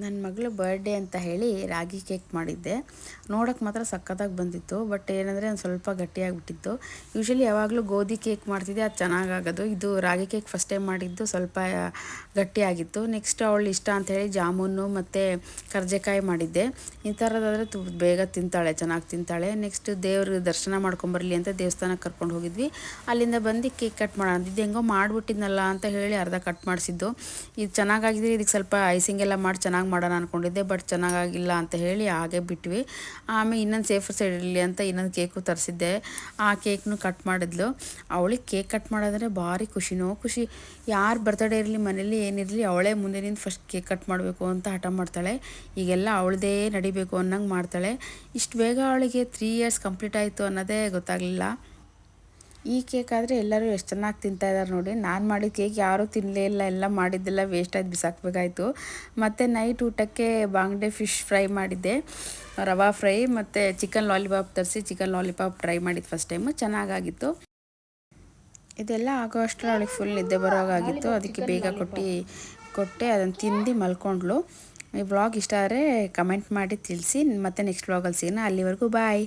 ನನ್ನ ಮಗಳು ಬರ್ಡೇ ಅಂತ ಹೇಳಿ ರಾಗಿ ಕೇಕ್ ಮಾಡಿದ್ದೆ. ನೋಡೋಕ್ಕೆ ಮಾತ್ರ ಸಕ್ಕತ್ತಾಗಿ ಬಂದಿತ್ತು. ಬಟ್ ಏನಂದರೆ ಒಂದು ಸ್ವಲ್ಪ ಗಟ್ಟಿಯಾಗಿಬಿಟ್ಟಿತ್ತು. ಯೂಶ್ವಲಿ ಯಾವಾಗಲೂ ಗೋಧಿ ಕೇಕ್ ಮಾಡ್ತಿದ್ದೆ, ಅದು ಚೆನ್ನಾಗಾಗೋದು. ಇದು ರಾಗಿ ಕೇಕ್ ಫಸ್ಟ್ ಟೈಮ್ ಮಾಡಿದ್ದು ಸ್ವಲ್ಪ ಗಟ್ಟಿಯಾಗಿತ್ತು. ನೆಕ್ಸ್ಟ್ ಅವಳು ಇಷ್ಟ ಅಂತ ಹೇಳಿ ಜಾಮೂನು ಮತ್ತು ಕರ್ಜೆಕಾಯಿ ಮಾಡಿದ್ದೆ. ಈ ಥರದಾದರೆ ಬೇಗ ತಿಂತಾಳೆ, ಚೆನ್ನಾಗಿ ತಿಂತಾಳೆ. ನೆಕ್ಸ್ಟ್ ದೇವ್ರ ದರ್ಶನ ಮಾಡ್ಕೊಂಬರಲಿ ಅಂತ ದೇವಸ್ಥಾನಕ್ಕೆ ಕರ್ಕೊಂಡು ಹೋಗಿದ್ವಿ. ಅಲ್ಲಿಂದ ಬಂದು ಕೇಕ್ ಕಟ್ ಮಾಡೋಣ ಇದು ಹೆಂಗೋ ಮಾಡಿಬಿಟ್ಟಿದ್ನಲ್ಲ ಅಂತ ಹೇಳಿ ಅರ್ಧ ಕಟ್ ಮಾಡಿಸಿದ್ದು. ಇದು ಚೆನ್ನಾಗಾಗಿದೆ, ಇದಕ್ಕೆ ಸ್ವಲ್ಪ ಐಸಿಂಗ್ ಎಲ್ಲ ಮಾಡಿ ಚೆನ್ನಾಗಿ ಮಾಡೋಣ ಅಂದ್ಕೊಂಡಿದ್ದೆ. ಬಟ್ ಚೆನ್ನಾಗಾಗಿಲ್ಲ ಅಂತ ಹೇಳಿ ಹಾಗೆ ಬಿಟ್ವಿ. ಆಮೇಲೆ ಇನ್ನೊಂದು ಸೇಫರ್ ಸೈಡ್ ಇರಲಿ ಅಂತ ಇನ್ನೊಂದು ಕೇಕು ತರಿಸಿದ್ದೆ. ಆ ಕೇಕ್ನು ಕಟ್ ಮಾಡಿದ್ಲು. ಅವಳಿಗೆ ಕೇಕ್ ಕಟ್ ಮಾಡೋದಂದರೆ ಭಾರಿ ಖುಷಿ. ಯಾರು ಬರ್ತಡೇ ಇರಲಿ ಮನೇಲಿ ಏನಿರಲಿ ಅವಳೇ ಮುಂದೆ ನಿಂತು ಫಸ್ಟ್ ಕೇಕ್ ಕಟ್ ಮಾಡಬೇಕು ಅಂತ ಹಠ ಮಾಡ್ತಾಳೆ. ಈಗೆಲ್ಲ ಅವಳದೇ ನಡಿಬೇಕು ಅನ್ನಂಗೆ ಮಾಡ್ತಾಳೆ. ಇಷ್ಟು ಬೇಗ ಅವಳಿಗೆ 3 ಇಯರ್ಸ್ ಕಂಪ್ಲೀಟ್ ಆಯಿತು ಅನ್ನೋದೇ ಗೊತ್ತಾಗಲಿಲ್ಲ. ಈ ಕೇಕ್ ಆದರೆ ಎಲ್ಲರೂ ಎಷ್ಟು ಚೆನ್ನಾಗಿ ತಿಂತಾಯಿದ್ದಾರೆ ನೋಡಿ. ನಾನು ಮಾಡಿದ ಕೇಕ್ ಯಾರೂ ತಿನ್ನಲೇ ಇಲ್ಲ, ಎಲ್ಲ ಮಾಡಿದ್ದೆಲ್ಲ ವೇಸ್ಟ್ ಆಗಿ ಬಿಸಾಕಬೇಕಾಯ್ತು. ಮತ್ತು ನೈಟ್ ಊಟಕ್ಕೆ ಬಾಂಗ್ಡೆ ಫಿಶ್ ಫ್ರೈ ಮಾಡಿದ್ದೆ, ರವಾ ಫ್ರೈ ಮತ್ತು ಚಿಕನ್ ಲಾಲಿಪಾಪ್ ತರಿಸಿ ಚಿಕನ್ ಲಾಲಿಪಾಪ್ ಟ್ರೈ ಮಾಡಿದ್ದು ಫಸ್ಟ್ ಟೈಮು, ಚೆನ್ನಾಗಾಗಿತ್ತು. ಇದೆಲ್ಲ ಆಗೋ ಅಷ್ಟರಲ್ಲಿ ಅವಳಿಗೆ ಫುಲ್ ನಿದ್ದೆ ಬರೋಗಾಗಿತ್ತು. ಅದಕ್ಕೆ ಬೇಗ ಕೊಟ್ಟೆ ಅದನ್ನು ತಿಂದು ಮಲ್ಕೊಂಡ್ಳು. ಈ ವ್ಲಾಗ್ ಇಷ್ಟ ಆದರೆ ಕಮೆಂಟ್ ಮಾಡಿ ತಿಳಿಸಿ. ಮತ್ತೆ ನೆಕ್ಸ್ಟ್ ವ್ಲಾಗಲ್ಲಿ ಸಿಗೋಣ. ಅಲ್ಲಿವರೆಗೂ ಬಾಯ್.